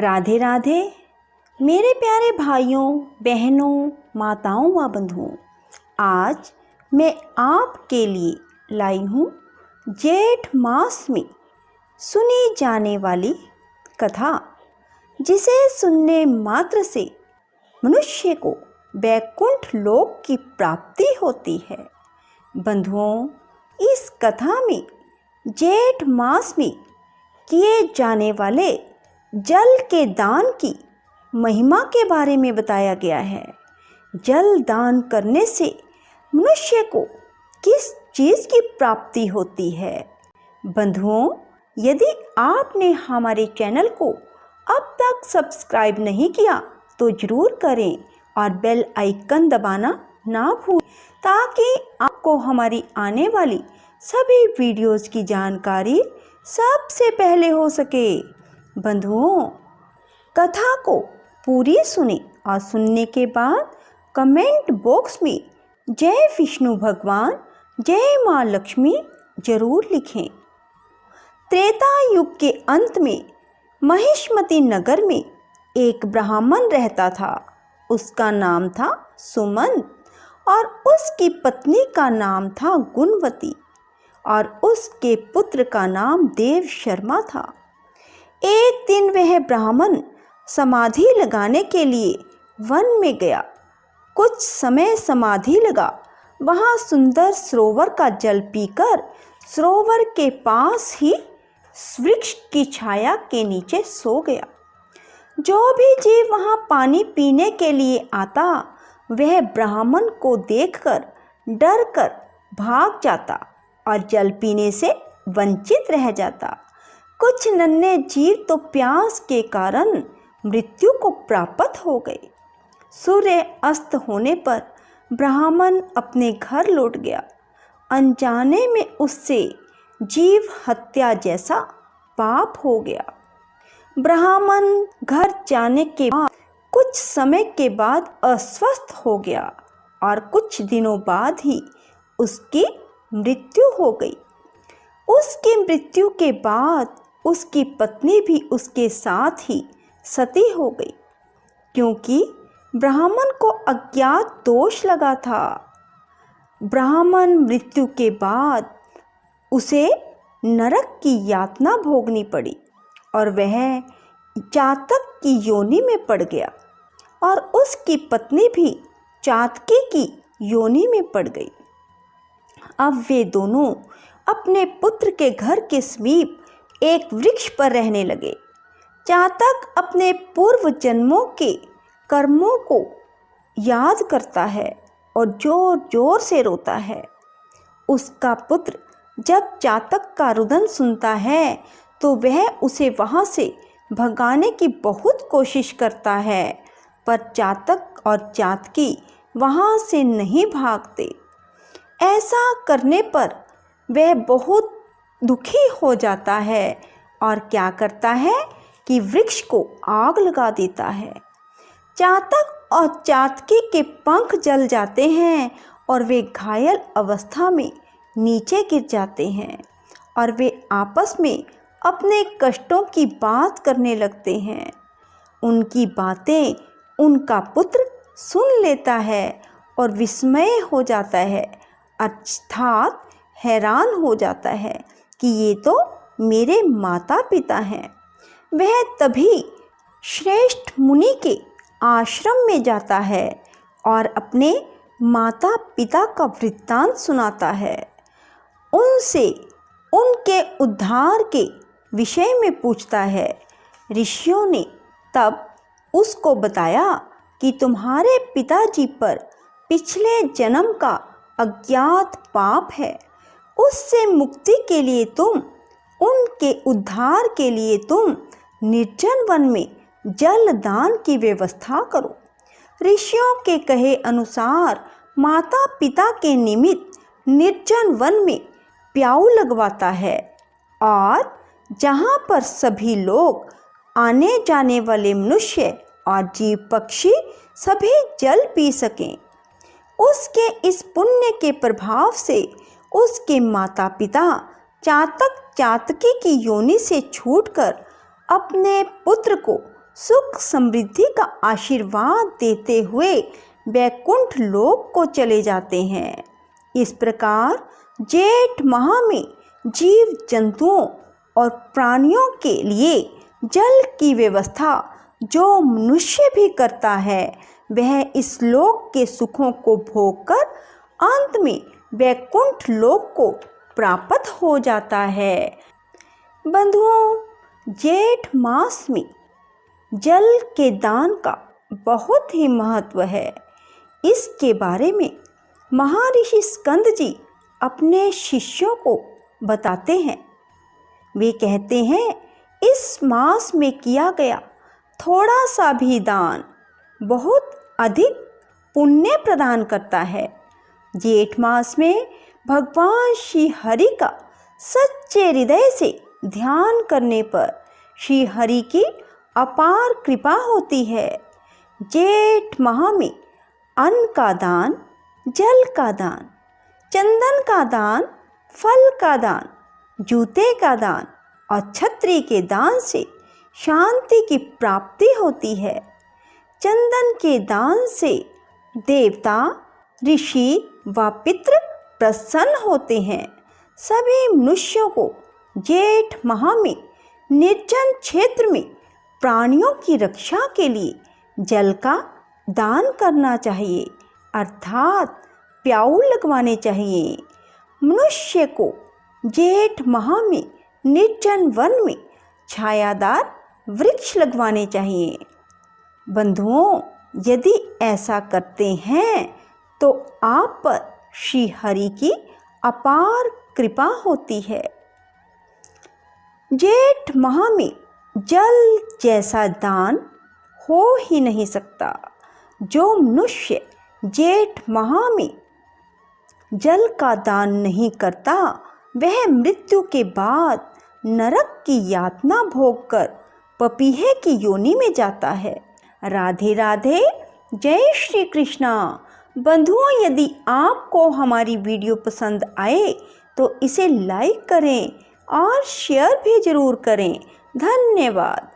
राधे राधे मेरे प्यारे भाइयों बहनों माताओं व बंधुओं। आज मैं आपके लिए लाई हूँ जेठ मास में सुनी जाने वाली कथा, जिसे सुनने मात्र से मनुष्य को वैकुंठ लोक की प्राप्ति होती है। बंधुओं, इस कथा में जेठ मास में किए जाने वाले जल के दान की महिमा के बारे में बताया गया है। जल दान करने से मनुष्य को किस चीज़ की प्राप्ति होती है। बंधुओं, यदि आपने हमारे चैनल को अब तक सब्सक्राइब नहीं किया तो ज़रूर करें और बेल आइकन दबाना ना भूलें, ताकि आपको हमारी आने वाली सभी वीडियोज़ की जानकारी सबसे पहले हो सके। बंधुओं, कथा को पूरी सुने और सुनने के बाद कमेंट बॉक्स में जय विष्णु भगवान, जय माँ लक्ष्मी जरूर लिखें। त्रेता युग के अंत में महिष्मती नगर में एक ब्राह्मण रहता था। उसका नाम था सुमंत और उसकी पत्नी का नाम था गुणवती और उसके पुत्र का नाम देव शर्मा था। एक दिन वह ब्राह्मण समाधि लगाने के लिए वन में गया। कुछ समय समाधि लगा। वहाँ सुंदर सरोवर का जल पीकर सरोवर के पास ही वृक्ष की छाया के नीचे सो गया। जो भी जीव वहाँ पानी पीने के लिए आता, वह ब्राह्मण को देखकर डर कर भाग जाता और जल पीने से वंचित रह जाता। कुछ नन्हे जीव तो प्यास के कारण मृत्यु को प्राप्त हो गए। सूर्य अस्त होने पर ब्राह्मण अपने घर लौट गया। अनजाने में उससे जीव हत्या जैसा पाप हो गया। ब्राह्मण घर जाने के बाद कुछ समय के बाद अस्वस्थ हो गया और कुछ दिनों बाद ही उसकी मृत्यु हो गई। उसकी मृत्यु के बाद उसकी पत्नी भी उसके साथ ही सती हो गई, क्योंकि ब्राह्मण को अज्ञात दोष लगा था। ब्राह्मण मृत्यु के बाद उसे नरक की यातना भोगनी पड़ी और वह चातक की योनि में पड़ गया और उसकी पत्नी भी चातकी की योनि में पड़ गई। अब वे दोनों अपने पुत्र के घर के समीप एक वृक्ष पर रहने लगे। चातक अपने पूर्व जन्मों के कर्मों को याद करता है और जोर जोर से रोता है। उसका पुत्र जब चातक का रुदन सुनता है तो वह उसे वहाँ से भगाने की बहुत कोशिश करता है, पर चातक और चातकी वहाँ से नहीं भागते। ऐसा करने पर वह बहुत दुखी हो जाता है और क्या करता है कि वृक्ष को आग लगा देता है। चातक और चातकी के पंख जल जाते हैं और वे घायल अवस्था में नीचे गिर जाते हैं और वे आपस में अपने कष्टों की बात करने लगते हैं। उनकी बातें उनका पुत्र सुन लेता है और विस्मय हो जाता है, अर्थात हैरान हो जाता है कि ये तो मेरे माता पिता हैं। वह तभी श्रेष्ठ मुनि के आश्रम में जाता है और अपने माता पिता का वृत्तांत सुनाता है। उनसे उनके उद्धार के विषय में पूछता है। ऋषियों ने तब उसको बताया कि तुम्हारे पिताजी पर पिछले जन्म का अज्ञात पाप है। उससे मुक्ति के लिए उनके उद्धार के लिए तुम निर्जन वन में जल दान की व्यवस्था करो। ऋषियों के कहे अनुसार माता पिता के निमित्त निर्जन वन में प्याऊ लगवाता है और जहाँ पर सभी लोग आने जाने वाले मनुष्य और जीव पक्षी सभी जल पी सकें। उसके इस पुण्य के प्रभाव से उसके माता पिता चातक चातकी की योनि से छूटकर अपने पुत्र को सुख समृद्धि का आशीर्वाद देते हुए वैकुंठ लोक को चले जाते हैं। इस प्रकार जेठ माह में जीव जंतुओं और प्राणियों के लिए जल की व्यवस्था जो मनुष्य भी करता है, वह इस लोक के सुखों को भोगकर अंत में वैकुंठ लोक को प्राप्त हो जाता है। बंधुओं, जेठ मास में जल के दान का बहुत ही महत्व है। इसके बारे में महर्षि स्कंद जी अपने शिष्यों को बताते हैं। वे कहते हैं, इस मास में किया गया थोड़ा सा भी दान बहुत अधिक पुण्य प्रदान करता है। जेठ मास में भगवान श्री हरि का सच्चे हृदय से ध्यान करने पर श्री हरि की अपार कृपा होती है। जेठ माह में अन्न का दान, जल का दान, चंदन का दान, फल का दान, जूते का दान और छतरी के दान से शांति की प्राप्ति होती है। चंदन के दान से देवता, ऋषि व पितृ प्रसन्न होते हैं। सभी मनुष्यों को जेठ माह में निर्जन क्षेत्र में प्राणियों की रक्षा के लिए जल का दान करना चाहिए, अर्थात प्याऊ लगवाने चाहिए। मनुष्य को जेठ माह में निर्जन वन में छायादार वृक्ष लगवाने चाहिए। बंधुओं, यदि ऐसा करते हैं तो आप पर श्री हरि की अपार कृपा होती है। जेठ माह में जल जैसा दान हो ही नहीं सकता। जो मनुष्य जेठ माह में जल का दान नहीं करता, वह मृत्यु के बाद नरक की यातना भोगकर पपीहे की योनि में जाता है। राधे राधे, जय श्री कृष्णा। बंधुओं, यदि आपको हमारी वीडियो पसंद आए तो इसे लाइक करें और शेयर भी ज़रूर करें। धन्यवाद।